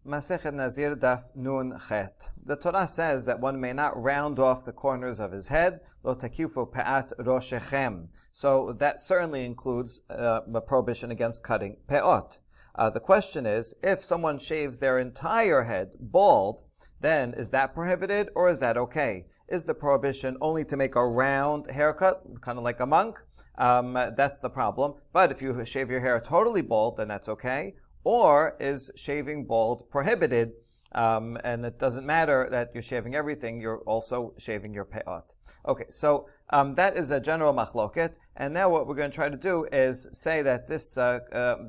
Masechet Nazir Daf Nun Chet. The Torah says that one may not round off the corners of his head. Lo takifu pe'at roshechem. So that certainly includes a prohibition against cutting pe'ot. The question is, if someone shaves their entire head bald, then is that prohibited or is that okay? Is the prohibition only to make a round haircut, kind of like a monk? That's the problem. But if you shave your hair totally bald, then that's okay. Or is shaving bald prohibited? And it doesn't matter that you're shaving everything, you're also shaving your pe'ot. Okay, so that is a general machloket. And now what we're going to try to do is say that this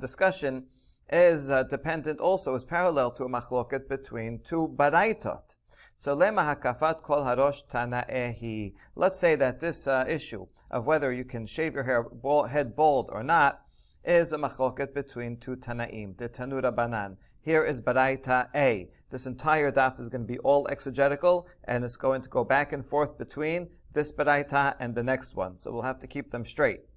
discussion is dependent also, is parallel to a machloket between two baraitot. So lema hakafat kol harosh tana'ehi. Let's say that this issue of whether you can shave your head bald or not is a machloket between two Tanaim, the Tanura Banan. Here is Baraita A. This entire daf is going to be all exegetical, and it's going to go back and forth between this Baraita and the next one. So we'll have to keep them straight.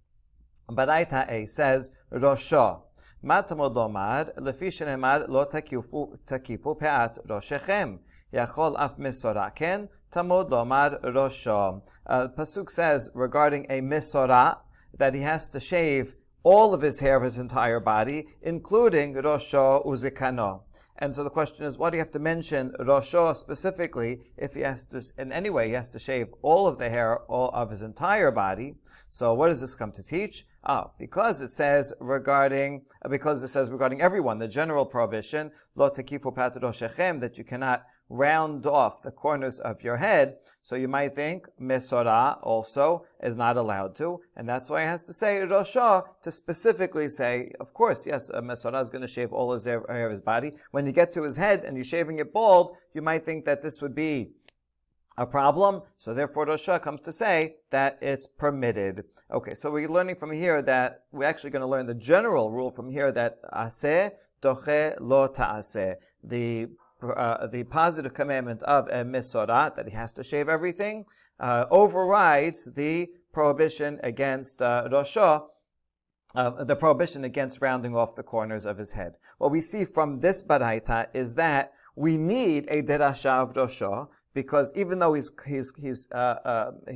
Baraita A says, Rosho. Ma tamod lomar, lefi shenemar lo takifu pe'at roshechem. Yachol af misoraken, tamod lomar rosho. Pasuk says regarding a misora that he has to shave all of his hair of his entire body, including Rosho Uzikano. And so the question is, why do you have to mention Rosho specifically if he has to, in any way, he has to shave all of the hair of his entire body? So what does this come to teach? Because it says regarding everyone, the general prohibition, Lo takifu pat roshechem, that you cannot round off the corners of your head. So you might think Mesora also is not allowed to, and that's why it has to say Rosho to specifically say, of course, yes, a Mesora is going to shave all his hair of his body. When you get to his head and you're shaving it bald, you might think that this would be a problem, so therefore Rosha comes to say that it's permitted. Okay, so we're learning from here that we're actually going to learn the general rule from here that aseh doche lo ta'aseh. The positive commandment of a misora, that he has to shave everything, overrides the prohibition against Rosha, the prohibition against rounding off the corners of his head. What we see from this baraita is that we need a derasha of Rosha, because even though he's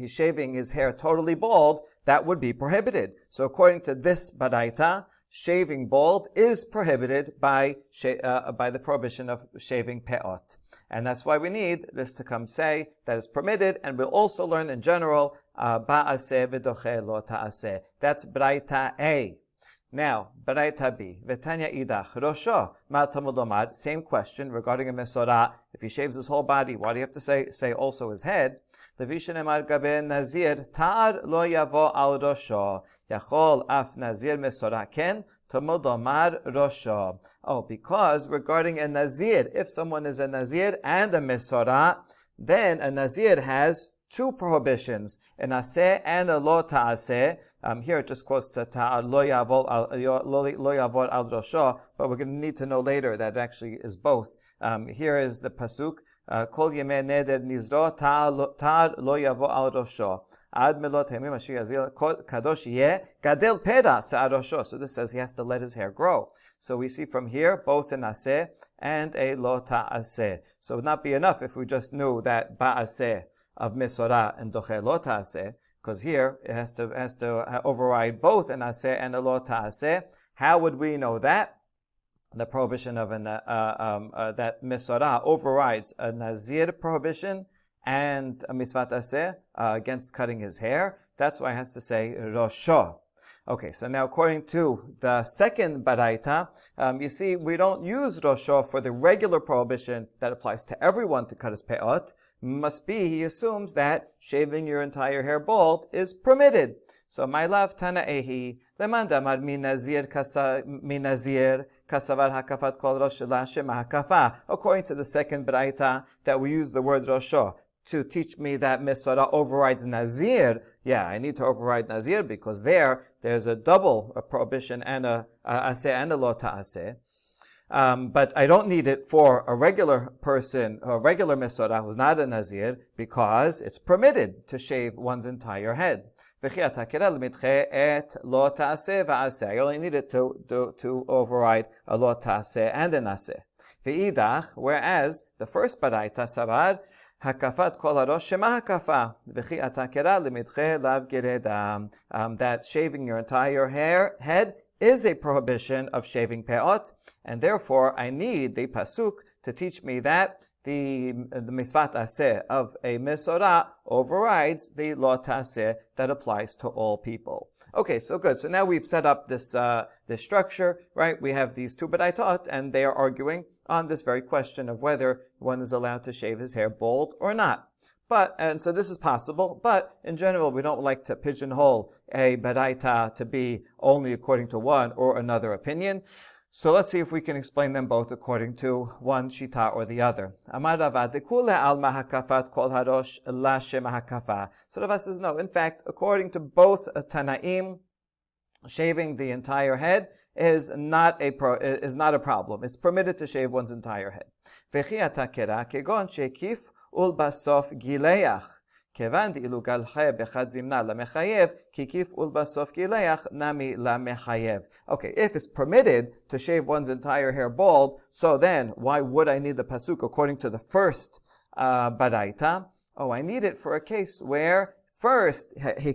shaving his hair totally bald, that would be prohibited. So according to this baraita, shaving bald is prohibited by the prohibition of shaving pe'ot. And that's why we need this to come say that it's permitted, and we'll also learn in general, ba'aseh v'doche lo ta'aseh. That's baraita A. Now, baraita B, v'tanya idach, rosho, ma tamud lomar, same question regarding a mesora. If he shaves his whole body, why do you have to say also his head? Levishen emar gabe nazir, ta'ar lo yavo al rosho, yachol af nazir mesora ken, tamud lomar rosho. Because regarding a nazir, if someone is a nazir and a mesora, then a nazir has two prohibitions, an aseh and a lo ta'aseh. Here it just quotes ta'ar lo yavor al rosho, but we're going to need to know later that it actually is both. Here is the pasuk, kol yemei neder nizro ta'ar lo yavor al rosho. Ad melot hemim asher yazil kadosh yeh gadel peda se'ar rosho. So this says he has to let his hair grow. So we see from here both an aseh and a lo ta'aseh. So it would not be enough if we just knew that ba'aseh of misora and doche lo ta'aseh, because here it has to override both an aseh and a lo ta'aseh. How would we know that? The prohibition of that misora overrides a nazir prohibition and a misvat aseh against cutting his hair. That's why it has to say rosho. Okay, so now according to the second baraita, you see we don't use rosho for the regular prohibition that applies to everyone to cut his pe'ot. Must be, he assumes that shaving your entire hair bald is permitted. So my love tana'ehi leman damar minazir kasavar hakafat kol rosh shema hakafa. According to the second baraita that we use the word rosho to teach me that mesora overrides nazir. Yeah, I need to override nazir because there's a double prohibition and a aseh and a lo ta'aseh. But I don't need it for a regular person, a regular mesora who's not a nazir, because it's permitted to shave one's entire head. I only need it to override a lo ta'aseh and an aseh. Ve'idach, whereas the first baraita savar, Hakafat kol harosh shema hakafa, v'chi atakera limidche lav gereda. That shaving your entire head is a prohibition of shaving peot, and therefore I need the pasuk to teach me that the misvat aseh of a mesorah overrides the lo taseh that applies to all people. Okay, so good. So now we've set up this structure, right? We have these two baraitot, and they are arguing on this very question of whether one is allowed to shave his hair bald or not. And so this is possible, but in general, we don't like to pigeonhole a baraita to be only according to one or another opinion. So let's see if we can explain them both according to one shita or the other. Amar Rava, dekule al mahakafat kol harosh la shemahakafa. So Rava says, no, in fact, according to both Tanaim, shaving the entire head is not a problem. It's permitted to shave one's entire head. Vechi atakera kegon shekif ul basof gileach. Kevan di'ilu galche bechad zimna lamechayev, kikif ul basof gileach nami lamechayev. Okay, if it's permitted to shave one's entire hair bald, so then why would I need the pasuk according to the first baraita? Oh, I need it for a case where first he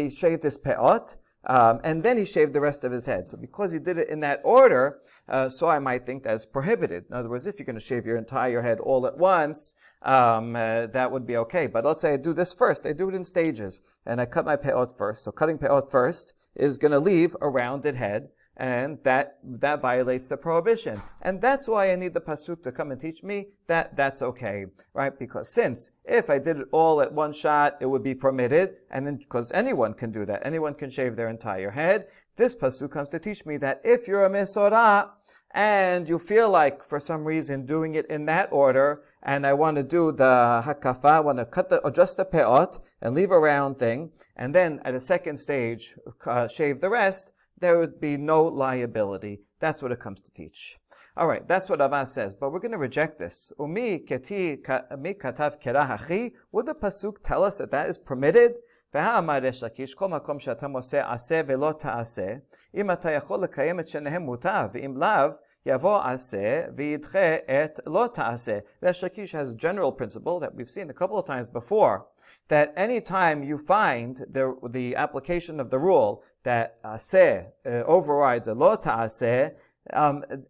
shaved his peot, and then he shaved the rest of his head. So because he did it in that order, so I might think that it's prohibited. In other words, if you're going to shave your entire head all at once, that would be okay. But let's say I do this first. I do it in stages. And I cut my peot first. So cutting peot first is going to leave a rounded head. And that violates the prohibition. And that's why I need the pasuk to come and teach me that that's okay, right? Because since if I did it all at one shot, it would be permitted, and then because anyone can do that, anyone can shave their entire head, this pasuk comes to teach me that if you're a mesorah, and you feel like for some reason doing it in that order, and I want to do the hakafa, I want to cut just the peot and leave a round thing, and then at a second stage, shave the rest, there would be no liability. That's what it comes to teach. All right, that's what Rava says, but we're going to reject this. Umi kati mi katav kerahachi. Would the pasuk tell us that that is permitted? והאמר ריש לקיש, כל מקום שאתה עושה עשה ולא תעשה, אם אתה יכול לקיים את שניהם מותר, ואם לאו, יבוא עשה וידחה את לא תעשה. Rish Lakish has a general principle that we've seen a couple of times before, that any time you find the application of the rule that aseh overrides a lo ta'aseh,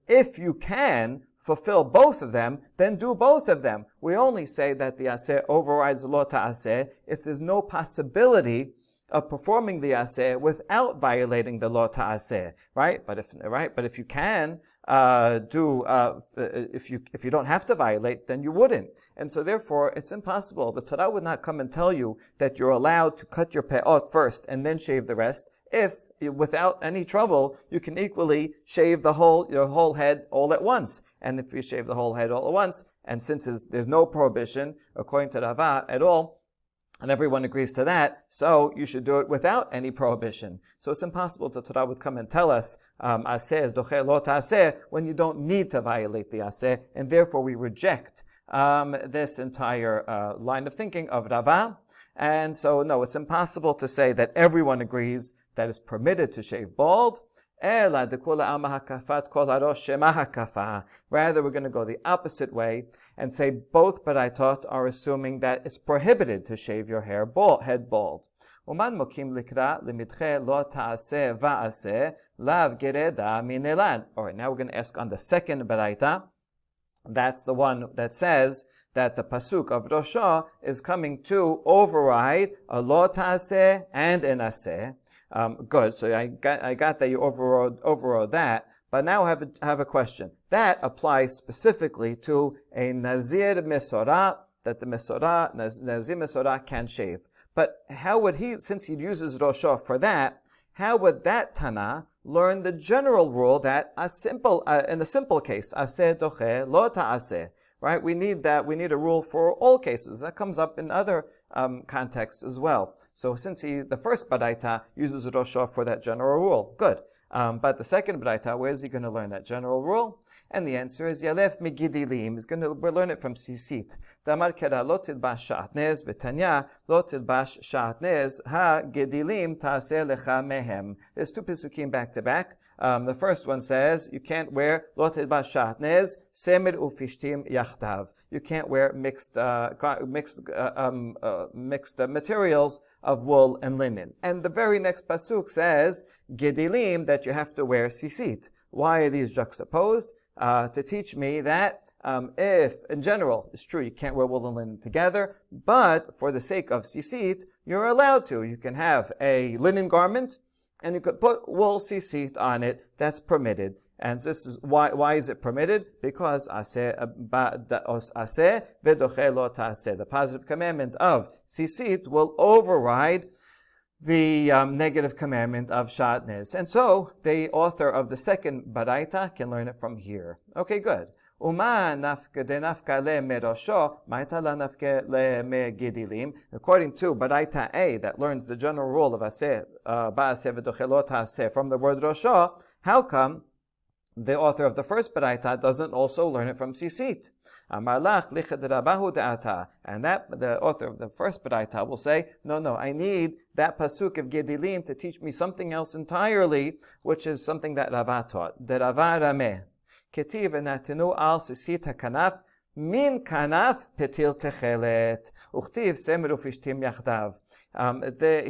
if you can fulfill both of them, then do both of them. We only say that the aseh overrides the lo ta'aseh if there's no possibility of performing the aseh without violating the lo ta'aseh, right? But if you can if you don't have to violate, then you wouldn't. And so therefore, it's impossible. The Torah would not come and tell you that you're allowed to cut your peot first and then shave the rest, if without any trouble you can equally shave your whole head all at once. And if you shave the whole head all at once, and since there's no prohibition according to Rava at all, and everyone agrees to that, so you should do it without any prohibition. So it's impossible that Torah would come and tell us, aseh is doche lo ta'aseh, when you don't need to violate the aseh, and therefore we reject this entire line of thinking of Rava. And so, no, it's impossible to say that everyone agrees that it's permitted to shave bald. Rather, we're going to go the opposite way and say both baraitot are assuming that it's prohibited to shave your head bald. All right, now we're going to ask on the second baraita. That's the one that says that the pasuk of Rosha is coming to override a lo ta'aseh and an aseh. Good. So I got that you overrode that. But now I have a question. That applies specifically to a Nazir mesorah, that the Nazir mesorah can shave. But how would since he uses Rosha for that, how would that Tana learn the general rule that in a simple case, aseh doche lo ta'aseh? Right? We need that. We need a rule for all cases. That comes up in other contexts as well. So since the first baraita uses Rosha for that general rule, good. But the second baraita, where is he going to learn that general rule? And the answer is Yalef Migidilim. He's going to learn it from Sisit. Damar kera lo tilbash sha'atnez v'tanya lo tilbash sha'atnez ha gedilim ta'aseh lecha mehem. There's two pisukim back to back. The first one says you can't wear lo tilbash shatnez semer ufishtim yachdav. You can't wear mixed materials of wool and linen. And the very next pasuk says gedilim, that you have to wear sisit. Why are these juxtaposed? To teach me that if, in general, it's true you can't wear wool and linen together, but for the sake of sisit, you're allowed to. You can have a linen garment, and you could put wool sisit on it. That's permitted. And this is why is it permitted? Because the positive commandment of sisit will override the negative commandment of shatnez. And so the author of the second baraita can learn it from here. Okay, good. According to baraita A, that learns the general rule of aseh ba'aseh v'doche lo ta'aseh from the word rosho, how come the author of the first baraita doesn't also learn it from sisit? And that the author of the first baraita will say, no, I need that pasuk of Gedilim to teach me something else entirely, which is something that Rava taught. The Rava Rameh. Ketiv enatenu al sisit hakanaf min kanaf petil techelet. Uchtiv semer ufishtim yachdav.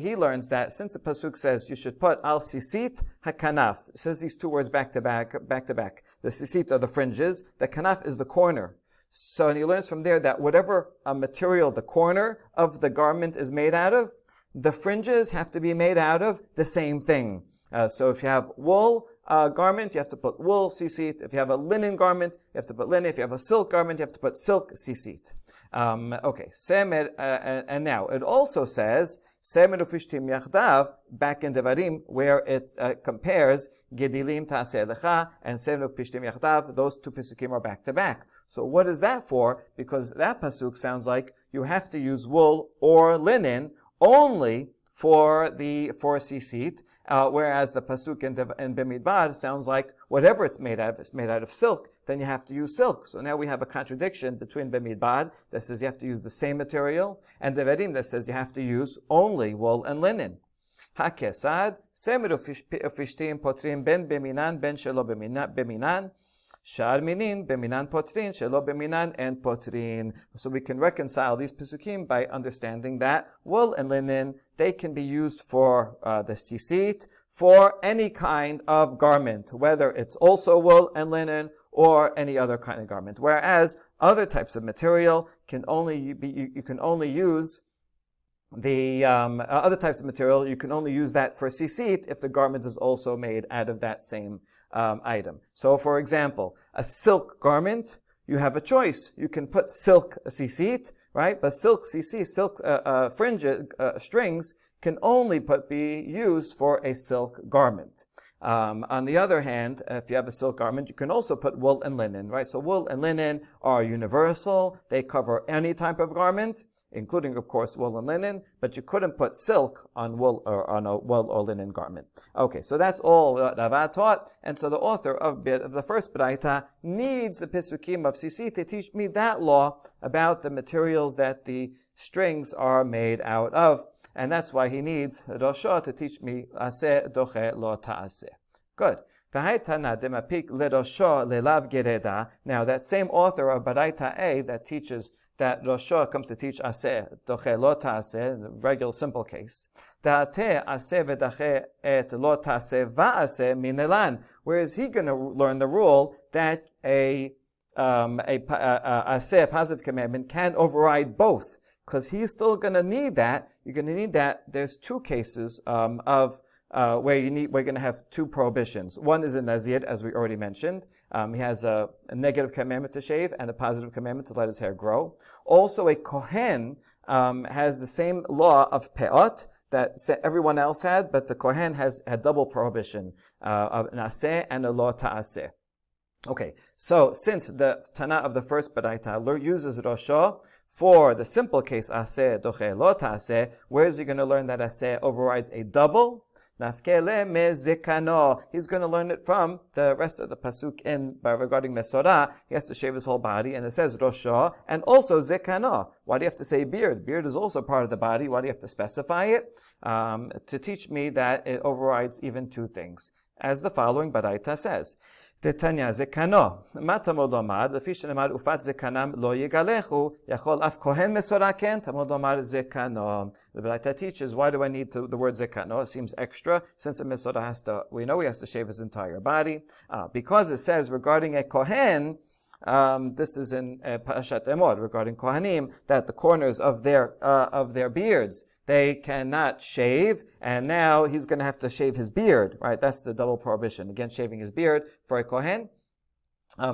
He learns that since the pasuk says you should put al sisit hakanaf, it says these two words back to back. The sisit are the fringes, the kanaf is the corner. So he learns from there that whatever material the corner of the garment is made out of, the fringes have to be made out of the same thing. So if you have wool garment, you have to put wool sisit. If you have a linen garment, you have to put linen. If you have a silk garment, you have to put silk sisit. Okay, semer, and now it also says semer ufishtim yachdav back in Devarim, where it compares gedilim ta'aseh lecha and semer ufishtim yachdav. Those two pesukim are back to back. So what is that for? Because that pasuk sounds like you have to use wool or linen only for sisit. Whereas the pasuk in Bemidbar sounds like whatever it's made out of, it's made out of silk, then you have to use silk. So now we have a contradiction between Bemidbar that says you have to use the same material, and Devarim that says you have to use only wool and linen. Hakesad, semer ufishtim potrim ben beminan ben shelo beminan. Shar minin, beminan potrin, shelo beminan, and potrin. So we can reconcile these pesukim by understanding that wool and linen, they can be used for the sisit, for any kind of garment, whether it's also wool and linen or any other kind of garment. Whereas other types of material can only be, you can only use the other types of material, you can only use that for sisit if the garment is also made out of that same item. So, for example, a silk garment, you have a choice. You can put silk sisit, right? But silk sisit, silk fringes, strings, can only be used for a silk garment. On the other hand, if you have a silk garment, you can also put wool and linen, right? So wool and linen are universal. They cover any type of garment, including, of course, wool and linen, but you couldn't put silk on wool or on a wool or linen garment. Okay, so that's all Rava taught, and so the author of the first baraita needs the pesukim of sisit to teach me that law about the materials that the strings are made out of, and that's why he needs Rosho to teach me aseh doche lo ta'aseh. Good. Now that same author of baraita A that teaches that Rosho comes to teach aseh, doche lo ta'aseh, in a regular simple case. Da'ateh aseh v'dache et lo ta'aseh va'aseh minelan. Where is he going to learn the rule that a aseh, positive commandment, can override both? Because he's still going to need that. You're going to need that. There's two cases of we're going to have two prohibitions. One is a Nazir, as we already mentioned. He has a negative commandment to shave and a positive commandment to let his hair grow. Also, a Kohen has the same law of pe'ot that everyone else had, but the Kohen has a double prohibition of an aseh and a lo ta'aseh. Okay, so since the Tana of the first baraita uses Rosho for the simple case aseh doche lo ta'aseh, where is he going to learn that aseh overrides a double? Nafkele me zekano. He's going to learn it from the rest of the pasuk regarding Mesorah. He has to shave his whole body, and it says Rosho, and also zekano. Why do you have to say beard? Beard is also part of the body. Why do you have to specify it? To teach me that it overrides even two things. as the following baraita says. Tetanya zekano. Ma tamod lomar, lefi shenemar ufat zekanam lo yigalechu, yachol af kohen mesora ken, tamod lomar zekano. The baraita teaches, why do I need the word zekano? It seems extra, since a mesora we know he has to shave his entire body. Because it says regarding a kohen, this is in Parashat Emor regarding Kohanim, that the corners of their beards they cannot shave, and now he's going to have to shave his beard, right? That's the double prohibition against shaving his beard for a Kohen.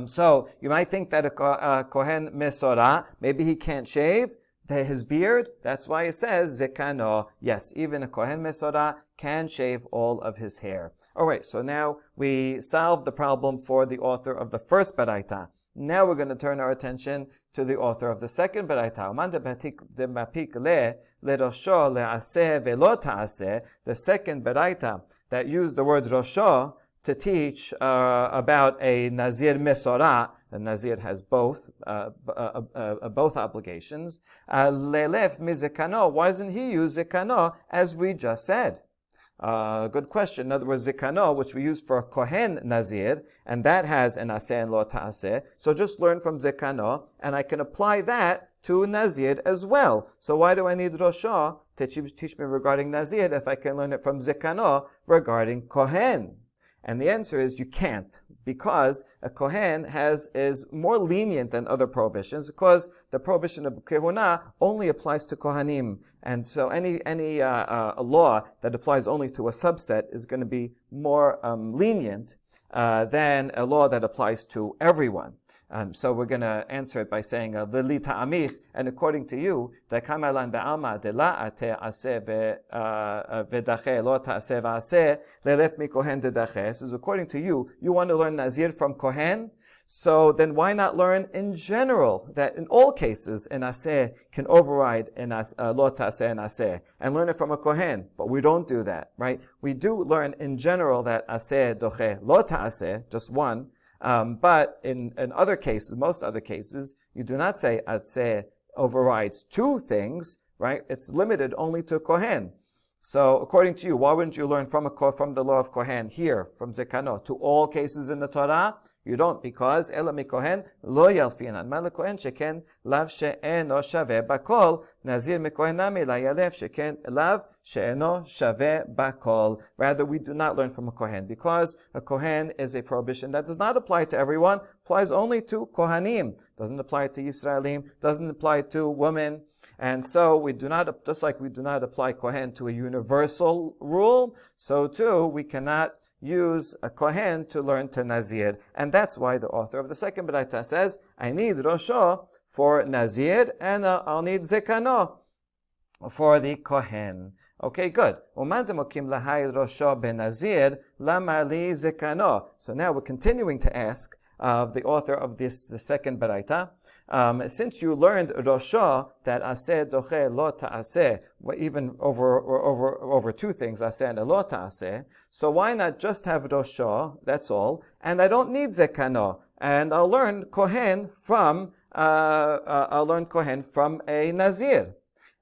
So you might think that a Kohen Mesora, maybe he can't shave his beard. That's why it says Zekano. Yes, even a Kohen Mesora can shave all of his hair. All right, so now we solved the problem for the author of the first Baraita. Now we're going to turn our attention to the author of the second Baraita. The second Baraita that used the word Rosho to teach about a Nazir Mesora. A Nazir has both obligations. Lelef mizekano. Why doesn't he use zekano as we just said? Good question. In other words, zikano, which we use for Kohen Nazir, and that has an aseh and lo ta'aseh. So just learn from zikano, and I can apply that to Nazir as well. So why do I need Rosho to teach me regarding Nazir if I can learn it from zikano regarding Kohen? And the answer is you can't, because a Kohen is more lenient than other prohibitions, because the prohibition of Kehuna only applies to Kohanim. And so any law that applies only to a subset is going to be more lenient than a law that applies to everyone. So we're going to answer it by saying "V'li ta'amich," and according to you, the kamalan be'alma de la ate aseh ve'dache lo ta'aseh v'aseh lelef mi kohen dedache. So according to you, you want to learn Nazir from Kohen. So then why not learn in general that in all cases an aseh can override an lo ta'aseh and aseh, and learn it from a Kohen? But we don't do that, right? We do learn in general that aseh doche lo ta'aseh, just one. But in other cases, most other cases, you do not say aseh overrides two things, right? It's limited only to Kohen. So according to you, why wouldn't you learn from the law of Kohen here, from Zekano, to all cases in the Torah? You don't, because Ela mi Kohen lo yalfinan. Ma leKohen sheken lav she'eno shaveh bakol. Nazir mi Kohen nami la yalef sheken lav she'eno shaveh bakol. Rather, we do not learn from a Kohen, because a Kohen is a prohibition that does not apply to everyone, applies only to Kohanim. Doesn't apply to Yisraelim, doesn't apply to women. And so we do not, just like we do not apply Kohen to a universal rule, so too we cannot use a Kohen to learn to Nazir. And that's why the author of the second Baraita says, I need Rosho for Nazir, and I'll need Zekano for the Kohen. Okay, good. So now we're continuing to ask of the author of the second Baraita, since you learned Rosho, that aseh doche lo ta'aseh, even over two things, aseh and lo ta'aseh, so why not just have Rosho, that's all, and I don't need Zekano, and I'll learn Kohen from a Nazir.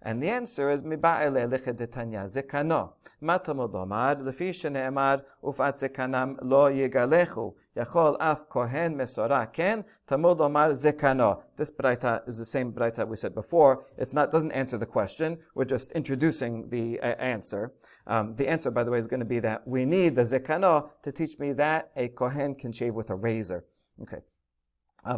And the answer is miba'ele lechetanya zekano. Matamod lomar lefi shene'emar ufat zekanam lo yigalechu. Yachol af kohen mesora ken tamod lomar zekano. This braita is the same braita we said before. Doesn't answer the question. We're just introducing the answer. The answer, by the way, is going to be that we need the zekano to teach me that a kohen can shave with a razor. Okay.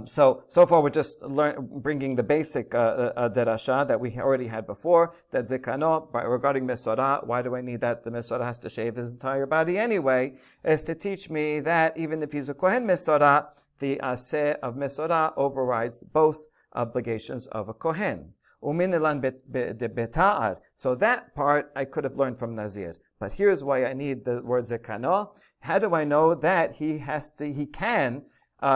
So far we're just bringing the basic derasha that we already had before, that zekano, regarding Mesora, why do I need that? The Mesora has to shave his entire body anyway, is to teach me that even if he's a Kohen Mesora, the aseh of Mesora overrides both obligations of a Kohen. Uminilan beta'ar. So that part I could have learned from Nazir. But here's why I need the word zekano. How do I know that he can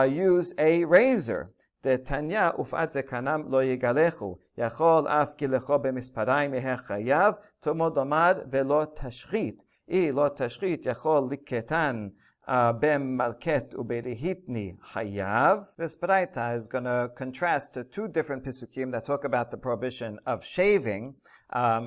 use a razor? The Tanya ufat zekanam lo yigalechu yachol af gilecho b'misparayim chayav tomod omar velo tashchit I lo tashchit yachol liketan Malket uberihitni hayav. This baraita is going to contrast to two different pisukim that talk about the prohibition of shaving. We're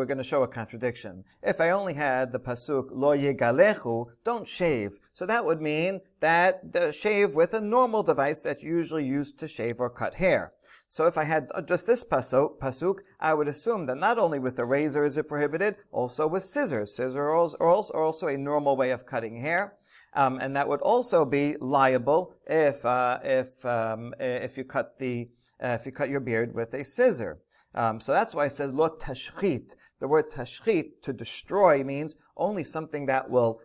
going to show a contradiction. If I only had the pasuk lo yigalechu, don't shave. So that would mean that shave with a normal device that's usually used to shave or cut hair. So if I had just this pasuk, I would assume that not only with the razor is it prohibited, also with scissors. Scissors are also a normal way of cutting hair, and that would also be liable if you cut your beard with a scissor. So that's why it says lo tashchit. The word tashchit, to destroy, means only something that will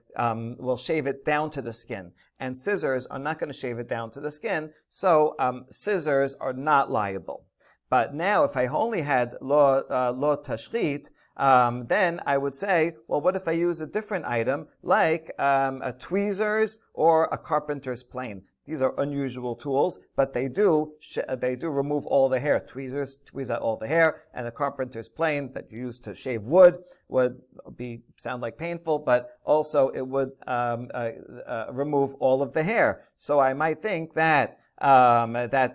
shave it down to the skin. And scissors are not going to shave it down to the skin, so scissors are not liable. But now, if I only had lo tashchit, then I would say, well, what if I use a different item, like a tweezers or a carpenter's plane? These are unusual tools, but they do remove all the hair. Tweezers tweeze out all the hair, and a carpenter's plane that you use to shave wood would sound like painful, but also it would remove all of the hair. So I might think that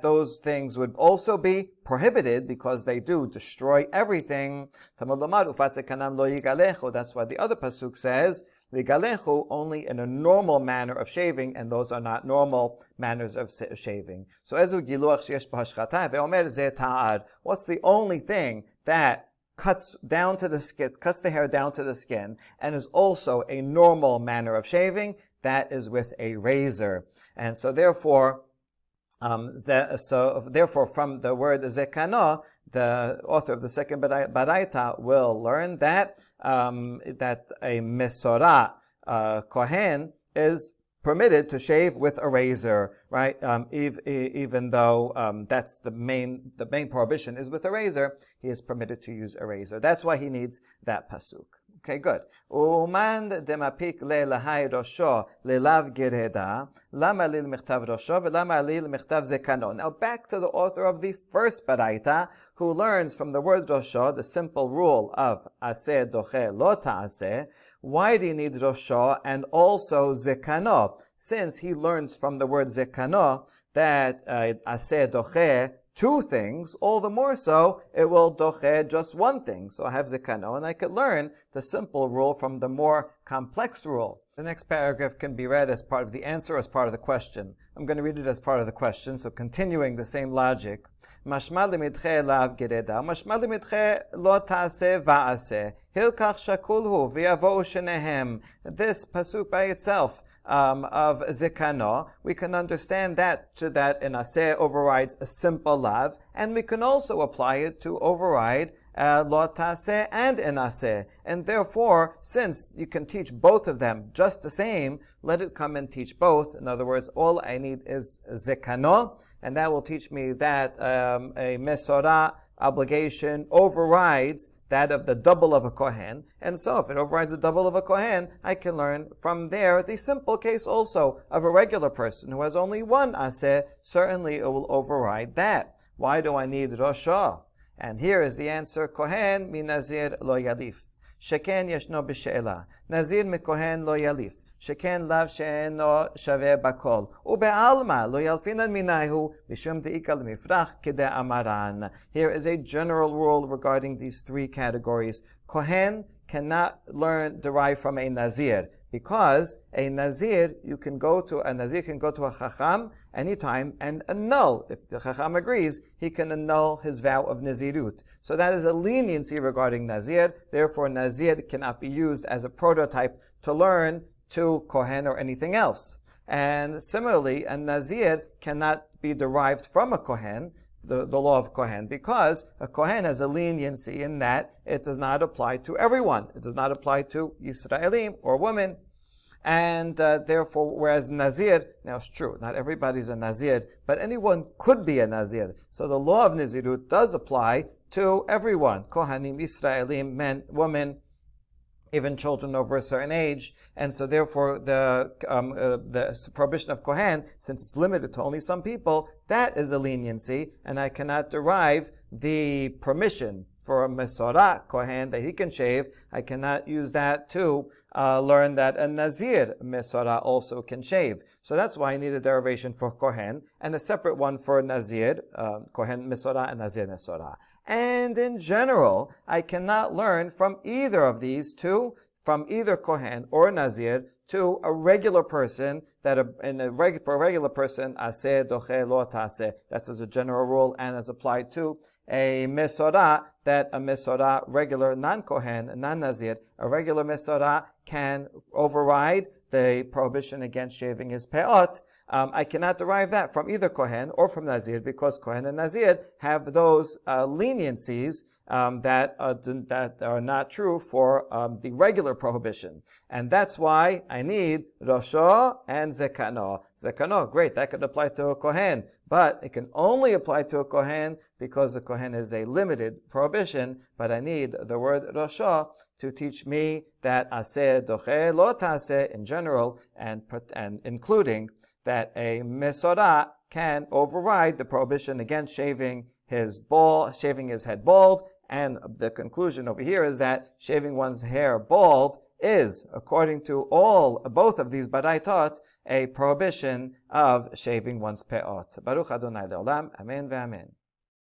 those things would also be prohibited because they do destroy everything. That's why the other pasuk says, Ligalechu, only in a normal manner of shaving, and those are not normal manners of shaving. So, what's the only thing that cuts the hair down to the skin, and is also a normal manner of shaving? That is with a razor. And so therefore, from the word zekano, the author of the second baraita will learn that a mesorah Kohen is permitted to shave with a razor, right? Even though that's the main prohibition is with a razor, he is permitted to use a razor. That's why he needs that pasuk. Okay, good. Uman demapik le lahai rosho lelav gereda lama lil michtav rosho velama lil michtav zekano. Now back to the author of the first baraita, who learns from the word rosho the simple rule of aseh doche lo ta'aseh. Why do you need rosho and also zekano? Since he learns from the word zekano that aseh doche two things, all the more so, it will doche just one thing. So I have zekano, and I could learn the simple rule from the more complex rule. The next paragraph can be read as part of the answer, as part of the question. I'm going to read it as part of the question, so continuing the same logic. Mashma limidche lav gereda, mashma limidche lo ta'aseh va'aseh, hilkach shakulhu v'yavo shenehem. This pasuk by itself, of zekano, we can understand that an aseh overrides a simple lav, and we can also apply it to override lo taseh and an aseh. And therefore, since you can teach both of them just the same, let it come and teach both. In other words, all I need is zekano, and that will teach me that a mesorah obligation overrides that of the double of a Kohen. And so if it overrides the double of a Kohen, I can learn from there the simple case also of a regular person who has only one aseh. Certainly it will override that. Why do I need Roshah? And here is the answer. Kohen mi Nazir lo yalif. Sheken yeshno b'she'ela. Nazir mi Kohen lo yalif. Sheken lav she'eno shaveh bakol. Ube'alma lo yalfinan minayhu b'shum de'ika l'mifrach k'de amaran. Here is a general rule regarding these three categories. Kohen cannot derive from a Nazir, because a Nazir can go to a Chacham anytime and annul. If the Chacham agrees, he can annul his vow of Nazirut. So that is a leniency regarding Nazir. Therefore, Nazir cannot be used as a prototype to learn to Kohen or anything else. And similarly, a Nazir cannot be derived from a Kohen, the law of Kohen, because a Kohen has a leniency in that it does not apply to everyone. It does not apply to Yisraelim or women. And therefore, whereas Nazir, now it's true, not everybody's a Nazir, but anyone could be a Nazir. So the law of Nazirut does apply to everyone. Kohanim, Yisraelim, men, women, even children over a certain age. And so therefore the prohibition of Kohen, since it's limited to only some people, that is a leniency, and I cannot derive the permission for a Mesorah Kohen that he can shave, I cannot use that to learn that a Nazir Mesorah also can shave. So that's why I need a derivation for Kohen and a separate one for Nazir, Kohen Mesorah and Nazir Mesorah. And in general, I cannot learn from either of these two, from either Kohen or Nazir, to a regular person, for a regular person, aseh doche lo taseh. That's as a general rule and as applied to a Mesorah, that a Mesorah, regular non-Kohen, non-Nazir, a regular Mesorah can override the prohibition against shaving his peot. I cannot derive that from either Kohen or from Nazir, because Kohen and Nazir have those leniencies that are not true for the regular prohibition. And that's why I need Rosho and Zekano. Zekano, great, that could apply to a Kohen, but it can only apply to a Kohen because a Kohen is a limited prohibition, but I need the word Rosho to teach me that aseh doche lo taseh in general, and including that a Mesorah can override the prohibition against shaving his head bald. And the conclusion over here is that shaving one's hair bald is, according to both of these baraitot, a prohibition of shaving one's peot. Baruch Adonai Le'olam. Amen ve'amen.